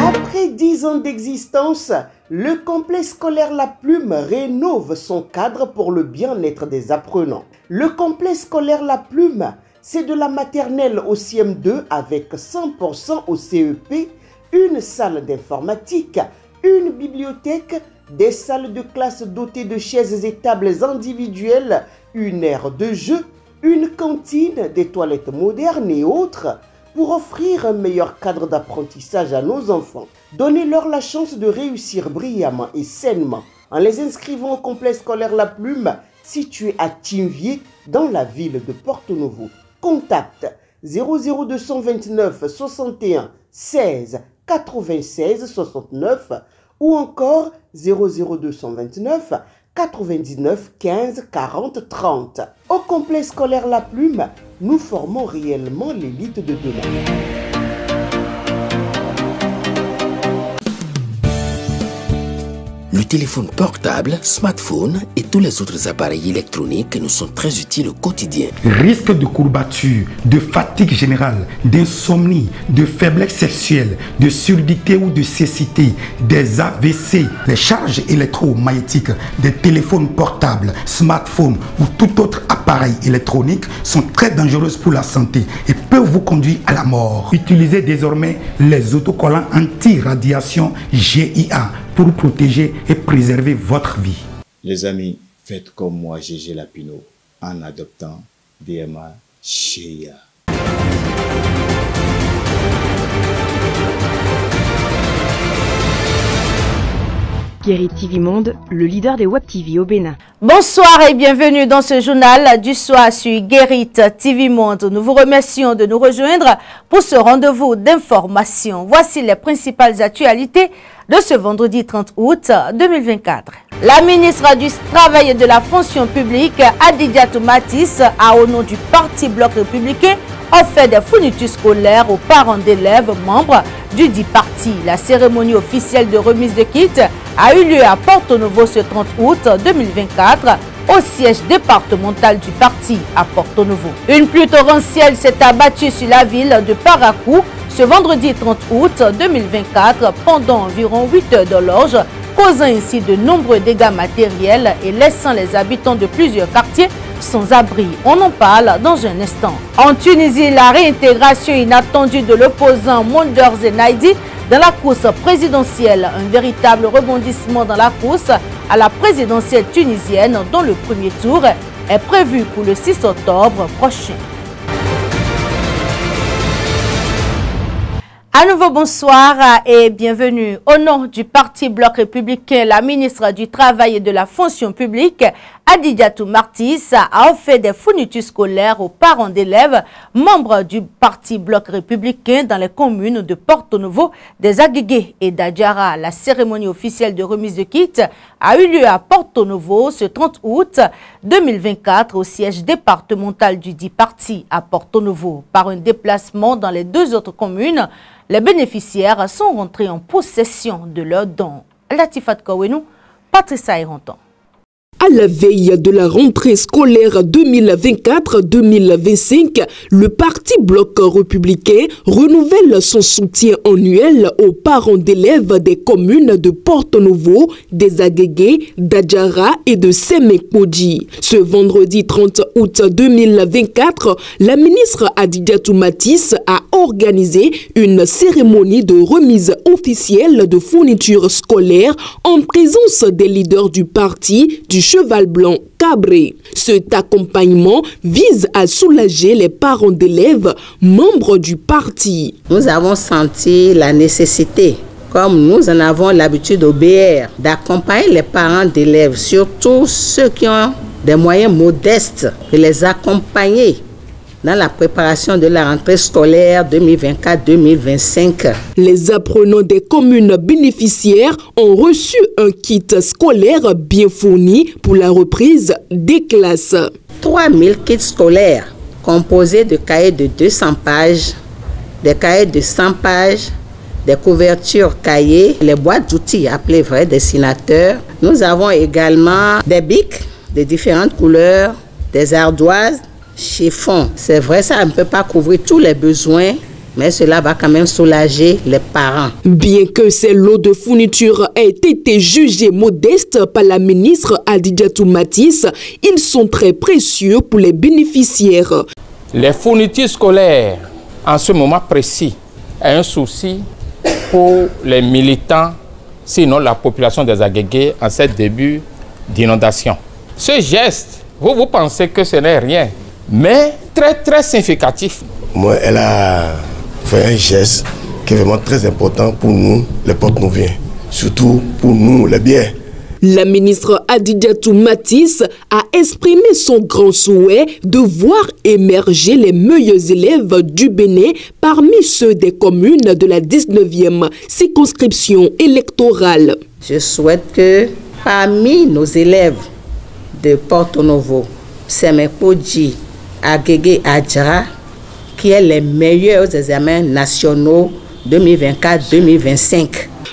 Après 10 ans d'existence, le complexe scolaire La Plume rénove son cadre pour le bien-être des apprenants. Le complexe scolaire La Plume, c'est de la maternelle au CM2 avec 100% au CEP, une salle d'informatique, une bibliothèque, des salles de classe dotées de chaises et tables individuelles, une aire de jeu, une cantine, des toilettes modernes et autres, pour offrir un meilleur cadre d'apprentissage à nos enfants. Donnez-leur la chance de réussir brillamment et sainement en les inscrivant au complexe scolaire La Plume, situé à Tinvier, dans la ville de Porto-Novo. Contact 00229 61 16 96 69 ou encore 00229 99 15 40 30. Au complexe scolaire La Plume, nous formons réellement l'élite de demain. Le téléphone portable, smartphone et tous les autres appareils électroniques nous sont très utiles au quotidien. Risque de courbature, de fatigue générale, d'insomnie, de faiblesse sexuelle, de surdité ou de cécité, des AVC, les charges électromagnétiques des téléphones portables, smartphones ou tout autre appareil électronique sont très dangereuses pour la santé et peuvent vous conduire à la mort. Utilisez désormais les autocollants anti-radiation GIA pour protéger et préserver votre vie. Les amis, faites comme moi, Gégé Lapino, en adoptant DMA GIA. Guérit TV Monde, le leader des Web TV au Bénin. Bonsoir et bienvenue dans ce journal du soir sur Guérit TV Monde. Nous vous remercions de nous rejoindre pour ce rendez-vous d'information. Voici les principales actualités de ce vendredi 30 août 2024. La ministre du Travail et de la Fonction publique, Adidiatou Matisse, a au nom du Parti Bloc républicain offert des fournitures scolaires aux parents d'élèves membres du dit parti. La cérémonie officielle de remise de kits a eu lieu à Porto-Novo ce 30 août 2024 au siège départemental du parti à Porto-Novo. Une pluie torrentielle s'est abattue sur la ville de Paracou ce vendredi 30 août 2024 pendant environ 8 heures d'horloge, causant ainsi de nombreux dégâts matériels et laissant les habitants de plusieurs quartiers sans abri. On en parle dans un instant. En Tunisie, la réintégration inattendue de l'opposant Mondher Zenaidi dans la course présidentielle. Un véritable rebondissement dans la course à la présidentielle tunisienne dont le premier tour est prévu pour le 6 octobre prochain. À nouveau, bonsoir et bienvenue. Au nom du Parti Bloc républicain, la ministre du Travail et de la Fonction publique, Adidiatou Matisse, a offert des fournitures scolaires aux parents d'élèves membres du Parti Bloc républicain dans les communes de Porto-Novo, des Agégué et d'Adjara. La cérémonie officielle de remise de kits a eu lieu à Porto-Novo ce 30 août 2024 au siège départemental du dit parti à Porto-Novo. Par un déplacement dans les deux autres communes, les bénéficiaires sont rentrés en possession de leurs dons. Latifat Kouenou, Patricia Ironton. À la veille de la rentrée scolaire 2024-2025, le Parti Bloc républicain renouvelle son soutien annuel aux parents d'élèves des communes de Porto-Novo, des Agégué, d'Adjara et de Sémékodji. Ce vendredi 30 août 2024, la ministre Adidiatou Matisse a organisé une cérémonie de remise officielle de fournitures scolaires en présence des leaders du parti, du Cheval Blanc Cabré. Cet accompagnement vise à soulager les parents d'élèves membres du parti. Nous avons senti la nécessité, comme nous en avons l'habitude au BR, d'accompagner les parents d'élèves, surtout ceux qui ont des moyens modestes, de les accompagner dans la préparation de la rentrée scolaire 2024-2025. Les apprenants des communes bénéficiaires ont reçu un kit scolaire bien fourni pour la reprise des classes. 3000 kits scolaires composés de cahiers de 200 pages, des cahiers de 100 pages, des couvertures cahiers, les boîtes d'outils appelées vrais dessinateurs. Nous avons également des bics de différentes couleurs, des ardoises, chiffons. C'est vrai, ça ne peut pas couvrir tous les besoins, mais cela va quand même soulager les parents. Bien que ces lots de fournitures aient été jugés modestes par la ministre Adidiatou Matisse, ils sont très précieux pour les bénéficiaires. Les fournitures scolaires, en ce moment précis, est un souci pour les militants, sinon la population des Agégués en ce début d'inondation. Ce geste, vous pensez que ce n'est rien, mais très significatif. Moi, elle a fait un geste qui est vraiment très important pour nous, les Porte-Nouviens, surtout pour nous, les biens. La ministre Adidiatou Matisse a exprimé son grand souhait de voir émerger les meilleurs élèves du Bénin parmi ceux des communes de la 19e circonscription électorale. Je souhaite que parmi nos élèves de Porto-Novo, Semekodji, Agégué, Adjara, qui est les meilleurs examens nationaux 2024-2025.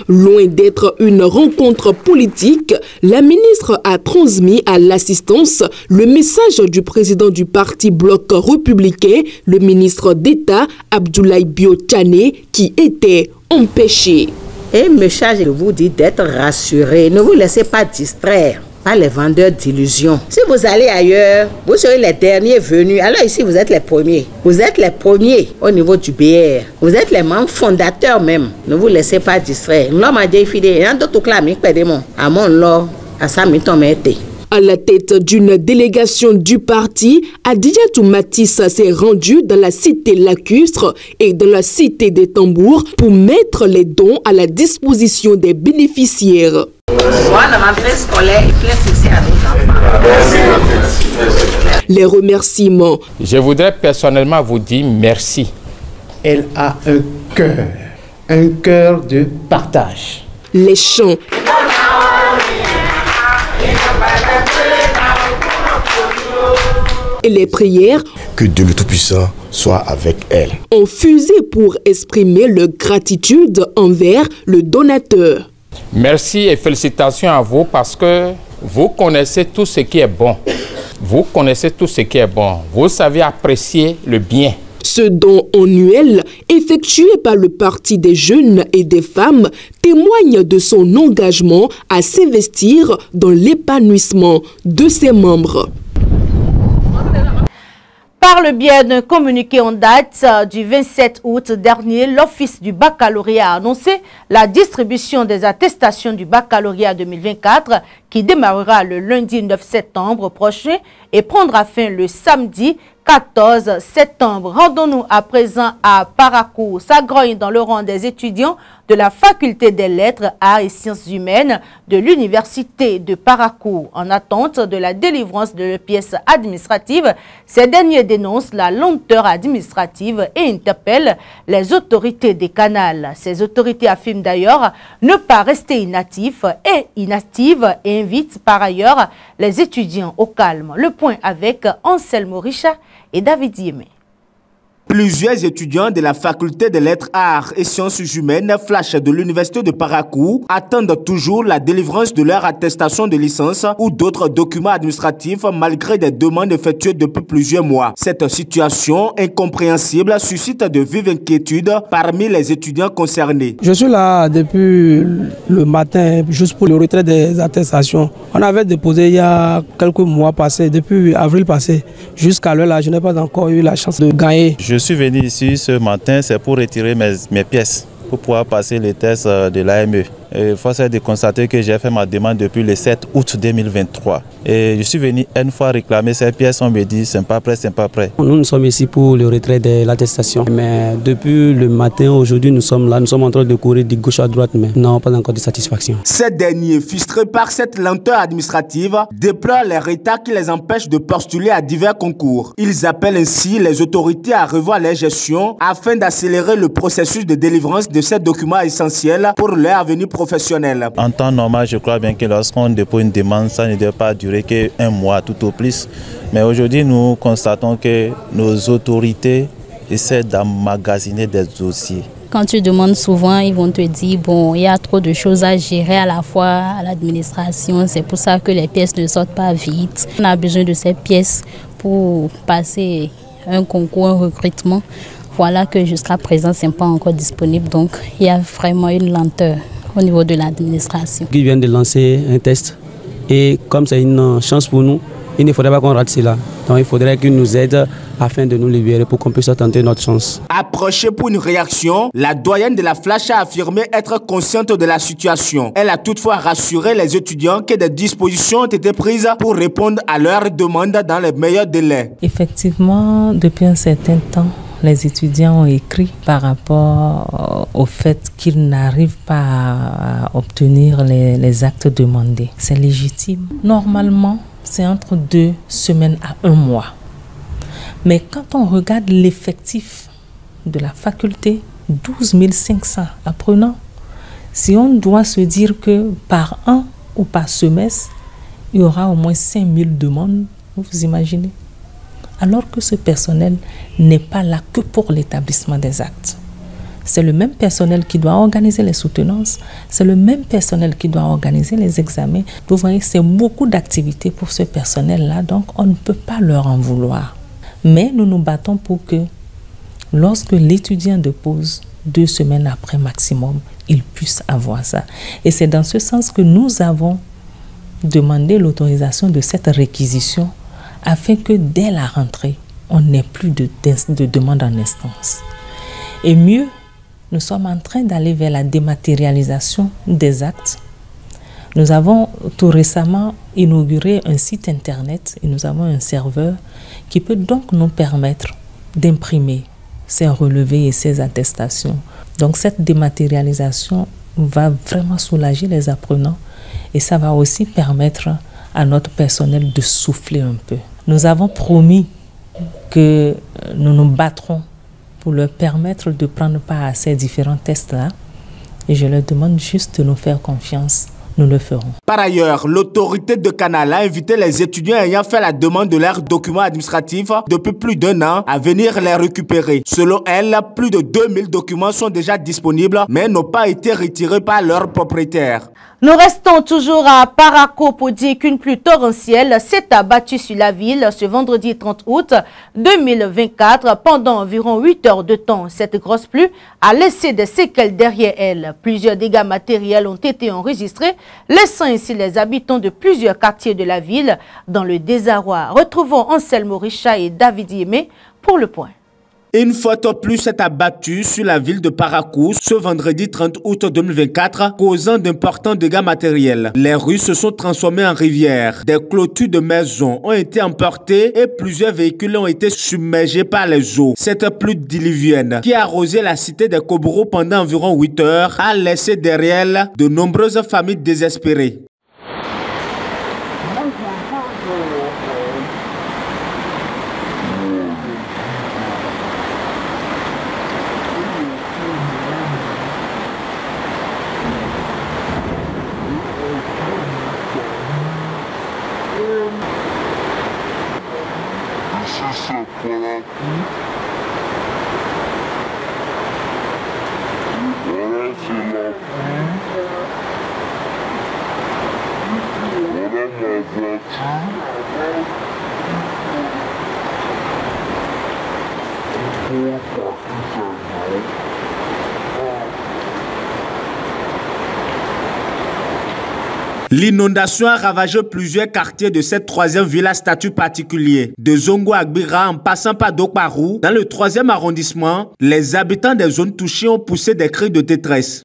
Loin d'être une rencontre politique, la ministre a transmis à l'assistance le message du président du parti Bloc républicain, le ministre d'État Abdoulaye Bio-Tchane, qui était empêché. Et me charge de vous dire d'être rassurés. Ne vous laissez pas distraire par les vendeurs d'illusions. Si vous allez ailleurs, vous serez les derniers venus. Alors ici, vous êtes les premiers. Vous êtes les premiers au niveau du BR. Vous êtes les membres fondateurs même. Ne vous laissez pas distraire. L'homme a dit fidèle. À la tête d'une délégation du parti, Adidiatou Matisse s'est rendu dans la cité lacustre et dans la cité des tambours pour mettre les dons à la disposition des bénéficiaires. Les remerciements. Je voudrais personnellement vous dire merci. Elle a un cœur de partage. Les chants. Et les prières. Que Dieu le Tout-Puissant soit avec elle. Ont fusé pour exprimer leur gratitude envers le donateur. Merci et félicitations à vous parce que vous connaissez tout ce qui est bon. Vous connaissez tout ce qui est bon. Vous savez apprécier le bien. Ce don annuel, effectué par le Parti des jeunes et des femmes, témoigne de son engagement à s'investir dans l'épanouissement de ses membres. Par le biais d'un communiqué en date du 27 août dernier, l'Office du baccalauréat a annoncé la distribution des attestations du baccalauréat 2024 qui démarrera le lundi 9 septembre prochain et prendra fin le samedi 14 septembre. Rendons-nous à présent à Parakou, Sagrogne, dans le rang des étudiants de la Faculté des Lettres, Arts et Sciences Humaines de l'Université de Parakou. En attente de la délivrance de leurs pièces administratives, ces derniers dénoncent la lenteur administrative et interpellent les autorités des canals. Ces autorités affirment d'ailleurs ne pas rester inactives et invitent par ailleurs les étudiants au calme. Le point avec Anselmo Richard et David Yémé. Plusieurs étudiants de la Faculté des Lettres, Arts et Sciences Humaines, Flash de l'Université de Parakou, attendent toujours la délivrance de leur attestation de licence ou d'autres documents administratifs malgré des demandes effectuées depuis plusieurs mois. Cette situation incompréhensible suscite de vives inquiétudes parmi les étudiants concernés. Je suis là depuis le matin, juste pour le retrait des attestations. On avait déposé il y a quelques mois passés, depuis avril passé, jusqu'à l'heure, je n'ai pas encore eu la chance de gagner. Je suis venu ici ce matin, c'est pour retirer mes pièces, pour pouvoir passer les tests de l'AME. Force est de constater que j'ai fait ma demande depuis le 7 août 2023. Et je suis venu une fois réclamer ces pièces, on me dit c'est pas prêt, c'est pas prêt. Nous sommes ici pour le retrait de l'attestation. Mais depuis le matin, aujourd'hui, nous sommes là, nous sommes en train de courir de gauche à droite, mais non, pas encore de satisfaction. Ces derniers, frustrés par cette lenteur administrative, déplorent les retards qui les empêchent de postuler à divers concours. Ils appellent ainsi les autorités à revoir leur gestion afin d'accélérer le processus de délivrance de ces documents essentiels pour leur avenir professionnel. En temps normal, je crois bien que lorsqu'on dépose une demande, ça ne doit pas durer qu'un mois tout au plus. Mais aujourd'hui, nous constatons que nos autorités essaient d'emmagasiner des dossiers. Quand tu demandes souvent, ils vont te dire bon, il y a trop de choses à gérer à la fois à l'administration. C'est pour ça que les pièces ne sortent pas vite. On a besoin de ces pièces pour passer un concours, un recrutement. Voilà que jusqu'à présent, ce n'est pas encore disponible. Donc, il y a vraiment une lenteur au niveau de l'administration. Ils viennent de lancer un test et comme c'est une chance pour nous, il ne faudrait pas qu'on rate cela. Donc il faudrait qu'ils nous aident afin de nous libérer pour qu'on puisse tenter notre chance. Approchée pour une réaction, la doyenne de la Flash a affirmé être consciente de la situation. Elle a toutefois rassuré les étudiants que des dispositions ont été prises pour répondre à leurs demandes dans les meilleurs délais. Effectivement, depuis un certain temps, les étudiants ont écrit par rapport au fait qu'ils n'arrivent pas à obtenir les actes demandés. C'est légitime. Normalement, c'est entre 2 semaines à 1 mois. Mais quand on regarde l'effectif de la faculté, 12 500 apprenants, si on doit se dire que par an ou par semestre, il y aura au moins 5 000 demandes, vous imaginez? Alors que ce personnel n'est pas là que pour l'établissement des actes. C'est le même personnel qui doit organiser les soutenances, c'est le même personnel qui doit organiser les examens. Vous voyez, c'est beaucoup d'activités pour ce personnel-là, donc on ne peut pas leur en vouloir. Mais nous nous battons pour que lorsque l'étudiant dépose 2 semaines après maximum, il puisse avoir ça. Et c'est dans ce sens que nous avons demandé l'autorisation de cette réquisition afin que dès la rentrée, on n'ait plus de demande en instance. Et mieux, nous sommes en train d'aller vers la dématérialisation des actes. Nous avons tout récemment inauguré un site internet et nous avons un serveur qui peut donc nous permettre d'imprimer ces relevés et ces attestations. Donc cette dématérialisation va vraiment soulager les apprenants et ça va aussi permettre à notre personnel de souffler un peu. Nous avons promis que nous nous battrons pour leur permettre de prendre part à ces différents tests-là. Et je leur demande juste de nous faire confiance. Nous le ferons. Par ailleurs, l'autorité de Canal a invité les étudiants ayant fait la demande de leurs documents administratifs depuis plus d'1 an à venir les récupérer. Selon elle, plus de 2000 documents sont déjà disponibles mais n'ont pas été retirés par leurs propriétaires. Nous restons toujours à Parakou pour dire qu'une pluie torrentielle s'est abattue sur la ville ce vendredi 30 août 2024 pendant environ 8 heures de temps. Cette grosse pluie a laissé des séquelles derrière elle. Plusieurs dégâts matériels ont été enregistrés, laissant ainsi les habitants de plusieurs quartiers de la ville dans le désarroi. Retrouvons Anselmo Richa et David Yémé pour le point. Une forte pluie s'est abattue sur la ville de Parakou ce vendredi 30 août 2024, causant d'importants dégâts matériels. Les rues se sont transformées en rivières. Des clôtures de maisons ont été emportées et plusieurs véhicules ont été submergés par les eaux. Cette pluie diluvienne qui a arrosé la cité des Koboro pendant environ 8 heures a laissé derrière elle de nombreuses familles désespérées. L'inondation a ravagé plusieurs quartiers de cette 3e ville à statut particulier. De Zongo à Gbira en passant par Dokparou, dans le 3e arrondissement, les habitants des zones touchées ont poussé des cris de détresse.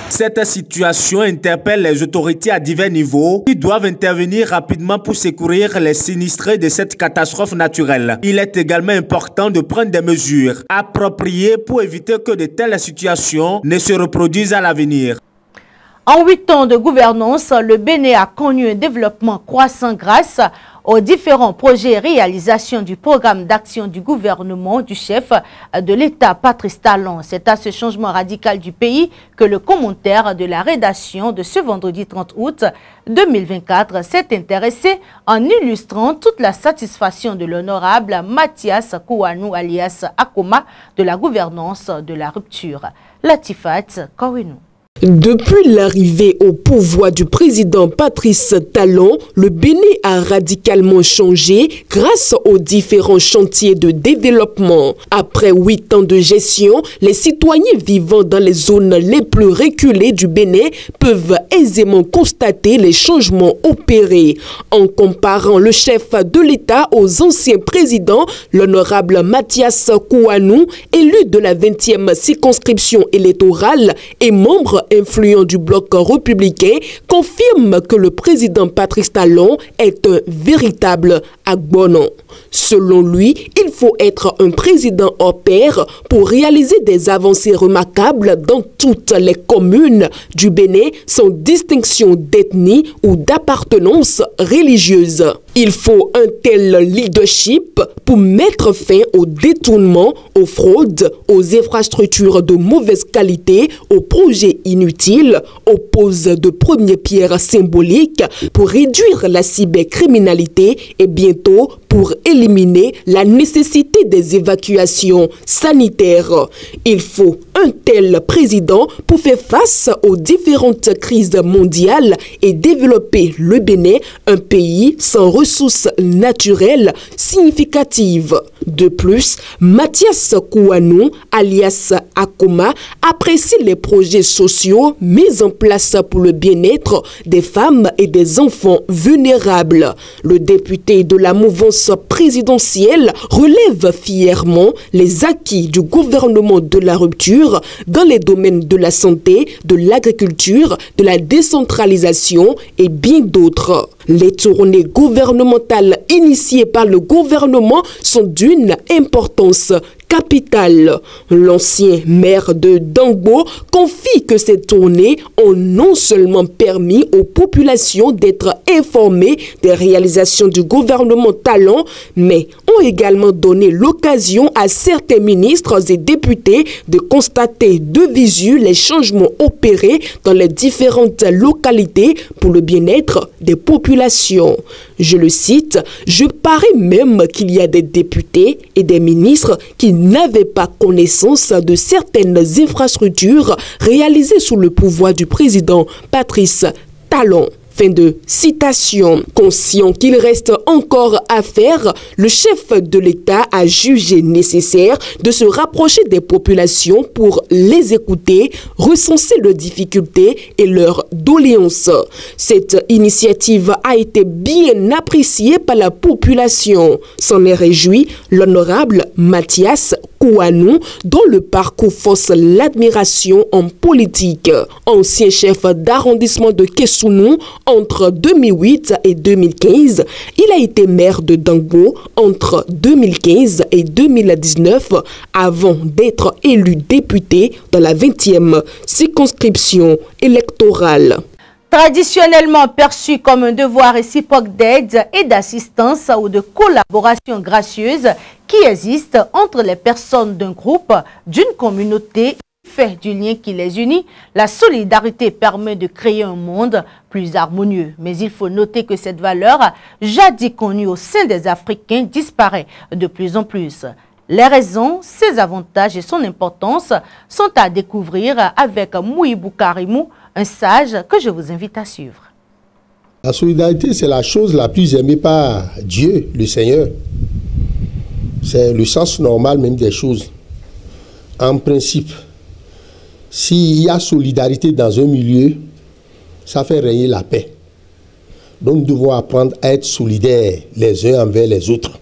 Cette situation interpelle les autorités à divers niveaux qui doivent intervenir rapidement pour secourir les sinistrés de cette catastrophe naturelle. Il est également important de prendre des mesures appropriées pour éviter que de telles situations ne se reproduisent à l'avenir. En 8 ans de gouvernance, le Bénin a connu un développement croissant grâce aux différents projets et réalisations du programme d'action du gouvernement du chef de l'État, Patrice Talon. C'est à ce changement radical du pays que le commentaire de la rédaction de ce vendredi 30 août 2024 s'est intéressé en illustrant toute la satisfaction de l'honorable Mathias Kouanou alias Akoma de la gouvernance de la rupture. Latifat Kouanou. Depuis l'arrivée au pouvoir du président Patrice Talon, le Bénin a radicalement changé grâce aux différents chantiers de développement. Après 8 ans de gestion, les citoyens vivant dans les zones les plus reculées du Bénin peuvent aisément constater les changements opérés. En comparant le chef de l'État aux anciens présidents, l'honorable Mathias Kouanou, élu de la 20e circonscription électorale et membre influent du bloc républicain, confirme que le président Patrice Talon est un véritable Agbonon. Selon lui, il faut être un président hors pair pour réaliser des avancées remarquables dans toutes les communes du Bénin sans distinction d'ethnie ou d'appartenance religieuse. Il faut un tel leadership pour mettre fin au détournement, aux fraudes, aux infrastructures de mauvaise qualité, aux projets inutiles, aux poses de première pierre symboliques pour réduire la cybercriminalité et bientôt pour éliminer la nécessité des évacuations sanitaires. Il faut un tel président pour faire face aux différentes crises mondiales et développer le Bénin, un pays sans ressources naturelles significatives. De plus, Mathias Kouanou, alias Akoma, apprécie les projets sociaux mis en place pour le bien-être des femmes et des enfants vulnérables. Le député de la mouvance présidentielle relève fièrement les acquis du gouvernement de la rupture dans les domaines de la santé, de l'agriculture, de la décentralisation et bien d'autres. Les tournées gouvernementales initiées par le gouvernement sont d'une importance capitale. L'ancien maire de Dangbo confie que ces tournées ont non seulement permis aux populations d'être informées des réalisations du gouvernement Talon, mais ont également donné l'occasion à certains ministres et députés de constater de visu les changements opérés dans les différentes localités pour le bien-être des populations. Je le cite, « Je parie même qu'il y a des députés et des ministres qui n'avaient pas connaissance de certaines infrastructures réalisées sous le pouvoir du président Patrice Talon. » Fin de citation. Conscient qu'il reste encore à faire, le chef de l'État a jugé nécessaire de se rapprocher des populations pour les écouter, recenser leurs difficultés et leurs doléances. Cette initiative a été bien appréciée par la population. S'en est réjoui l'honorable Mathias Kouanou, dont le parcours force l'admiration en politique. Ancien chef d'arrondissement de Kessounou entre 2008 et 2015, il a été maire de Dangbo entre 2015 et 2019 avant d'être élu député dans la 20e circonscription électorale. Traditionnellement perçu comme un devoir réciproque d'aide et d'assistance ou de collaboration gracieuse qui existe entre les personnes d'un groupe, d'une communauté, fait du lien qui les unit, la solidarité permet de créer un monde plus harmonieux. Mais il faut noter que cette valeur, jadis connue au sein des Africains, disparaît de plus en plus. Les raisons, ses avantages et son importance sont à découvrir avec Mouibou Karimou, un sage que je vous invite à suivre. La solidarité, c'est la chose la plus aimée par Dieu, le Seigneur. C'est le sens normal même des choses. En principe, s'il y a solidarité dans un milieu, ça fait régner la paix. Donc nous devons apprendre à être solidaires les uns envers les autres.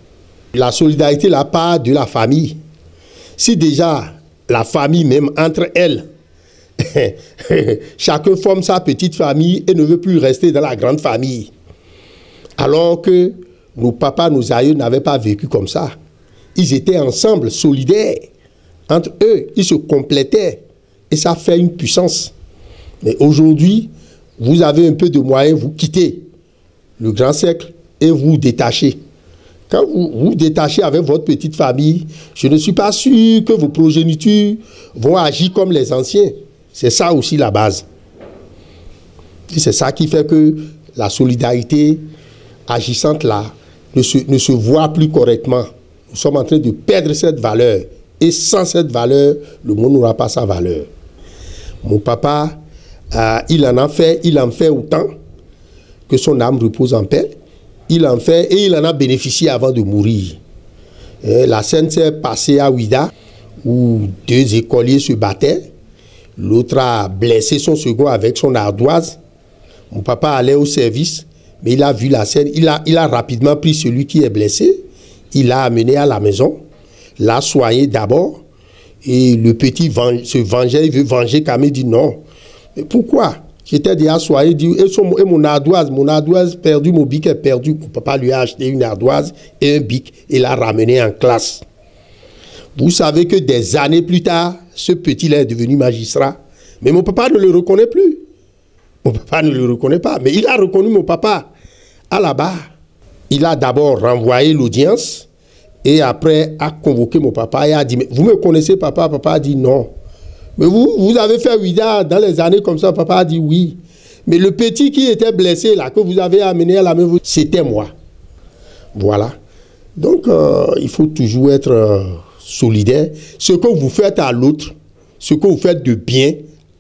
La solidarité, la part de la famille. Si déjà la famille même entre elles. Chacun forme sa petite famille et ne veut plus rester dans la grande famille. Alors que nos papas, nos aïeux n'avaient pas vécu comme ça. Ils étaient ensemble, solidaires. Entre eux, ils se complétaient. Et ça fait une puissance. Mais aujourd'hui, vous avez un peu de moyens, vous quittez le grand cercle et vous détachez. Quand vous vous détachez avec votre petite famille, je ne suis pas sûr que vos progénitures vont agir comme les anciens. C'est ça aussi la base. Et c'est ça qui fait que la solidarité agissante là ne se voit plus correctement. Nous sommes en train de perdre cette valeur. Et sans cette valeur, le monde n'aura pas sa valeur. Mon papa, il en fait autant que son âme repose en paix. Il en fait et il en a bénéficié avant de mourir. La scène s'est passée à Ouida, où 2 écoliers se battaient. L'autre a blessé son second avec son ardoise. Mon papa allait au service, mais il a vu la scène. Il a rapidement pris celui qui est blessé. Il l'a amené à la maison, l'a soigné d'abord. Et le petit se vengeait, il veut venger quand même, il dit non. Mais pourquoi? J'étais déjà soigné, il dit, et mon ardoise perdu, mon bic est perdu. Mon papa lui a acheté une ardoise et un bic et l'a ramené en classe. Vous savez que des années plus tard, ce petit-là est devenu magistrat. Mais mon papa ne le reconnaît plus. Mon papa ne le reconnaît pas. Mais il a reconnu mon papa à la barre. Il a d'abord renvoyé l'audience et après a convoqué mon papa et a dit, mais vous me connaissez papa? Papa a dit non. Mais vous avez fait Ouida dans les années comme ça? Papa a dit oui. Mais le petit qui était blessé là, que vous avez amené à la maison, c'était moi. Voilà. Donc, il faut toujours être solidaire. Ce que vous faites à l'autre, ce que vous faites de bien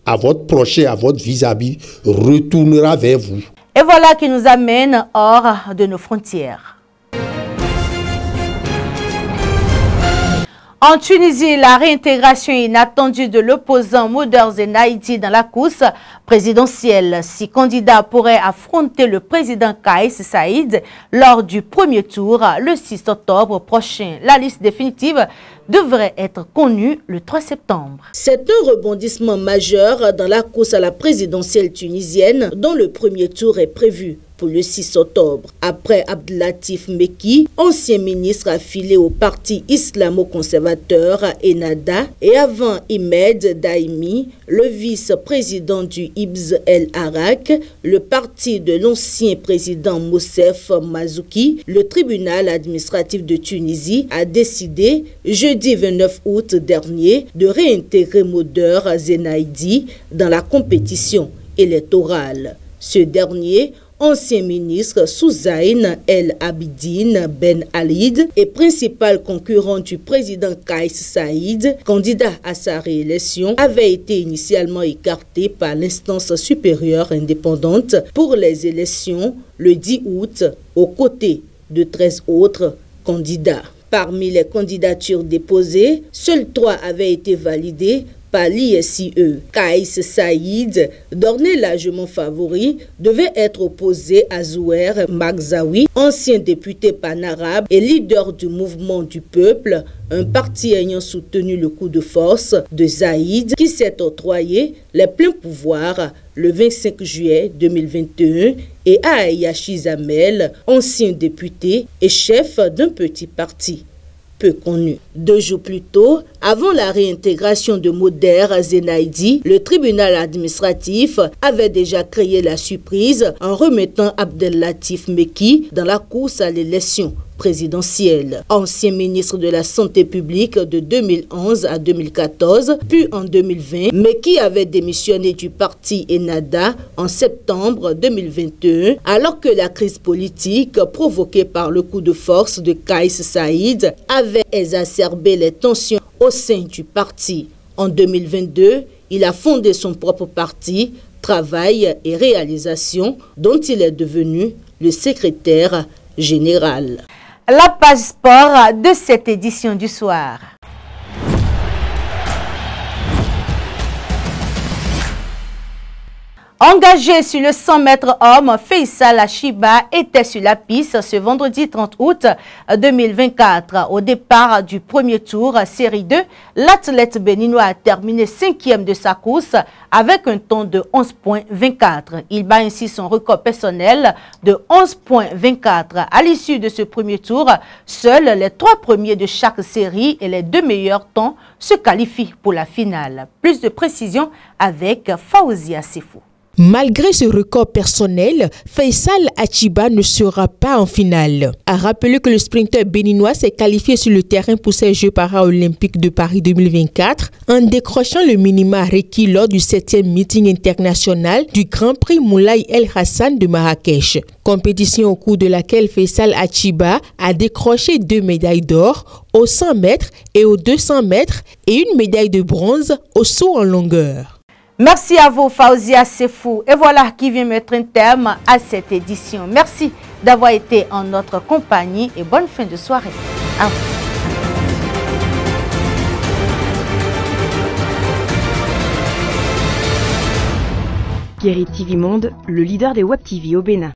à votre prochain, à votre vis-à-vis, retournera vers vous. Et voilà qui nous amène hors de nos frontières. En Tunisie, la réintégration inattendue de l'opposant Moder Zenaidi dans la course présidentielle. 6 candidats pourraient affronter le président Kais Saïd lors du premier tour le 6 octobre prochain. La liste définitive devrait être connue le 3 septembre. C'est un rebondissement majeur dans la course à la présidentielle tunisienne dont le premier tour est prévu pour le 6 octobre. Après Abdelatif Mekki, ancien ministre affilié au parti islamo-conservateur Ennahda, et avant Imed Daimi, le vice-président du Hibs El Arak, le parti de l'ancien président Moussef Mazouki, le tribunal administratif de Tunisie a décidé jeudi 29 août dernier de réintégrer Moder Zenaidi dans la compétition électorale. Ce dernier, ancien ministre Souzaïn El Abidine Ben Alid et principal concurrent du président Kais Saïd, candidat à sa réélection, avait été initialement écarté par l'instance supérieure indépendante pour les élections le 10 août aux côtés de 13 autres candidats. Parmi les candidatures déposées, seules 3 avaient été validées par l'ISIE. Kais Saïd, d'orné largement favori, devait être opposé à Zouer Magzaoui, ancien député panarabe et leader du mouvement du peuple, un parti ayant soutenu le coup de force de Zaïd qui s'est octroyé les pleins pouvoirs le 25 juillet 2021, et à Ayachi Zamel, ancien député et chef d'un petit parti peu connu. 2 jours plus tôt, avant la réintégration de Moder Zenaidi, le tribunal administratif avait déjà créé la surprise en remettant Abdelatif Mekki dans la course à l'élection présidentielle. Ancien ministre de la Santé publique de 2011 à 2014, puis en 2020, Mekki avait démissionné du parti Ennahda en septembre 2021, alors que la crise politique provoquée par le coup de force de Kais Saïd avait exacerbé les tensions au sein du parti. En 2022, il a fondé son propre parti, Travail et Réalisation, dont il est devenu le secrétaire général. La page sport de cette édition du soir. Engagé sur le 100 mètres homme, Faisal Achiba était sur la piste ce vendredi 30 août 2024. Au départ du premier tour, série 2, l'athlète béninois a terminé 5e de sa course avec un temps de 11,24. Il bat ainsi son record personnel de 11,24. À l'issue de ce premier tour, seuls les 3 premiers de chaque série et les 2 meilleurs temps se qualifient pour la finale. Plus de précisions avec Faouzia Sefou. Malgré ce record personnel, Faisal Achiba ne sera pas en finale. A rappeler que le sprinter béninois s'est qualifié sur le terrain pour ces Jeux paralympiques de Paris 2024 en décrochant le minima requis lors du 7e meeting international du Grand Prix Moulay El Hassan de Marrakech. Compétition au cours de laquelle Faisal Achiba a décroché 2 médailles d'or aux 100 mètres et aux 200 mètres et une médaille de bronze au saut en longueur. Merci à vous, Faouzia Sefou. Et voilà qui vient mettre un terme à cette édition. Merci d'avoir été en notre compagnie et bonne fin de soirée. À vous. Guérit TV Monde, le leader des Web TV au Bénin.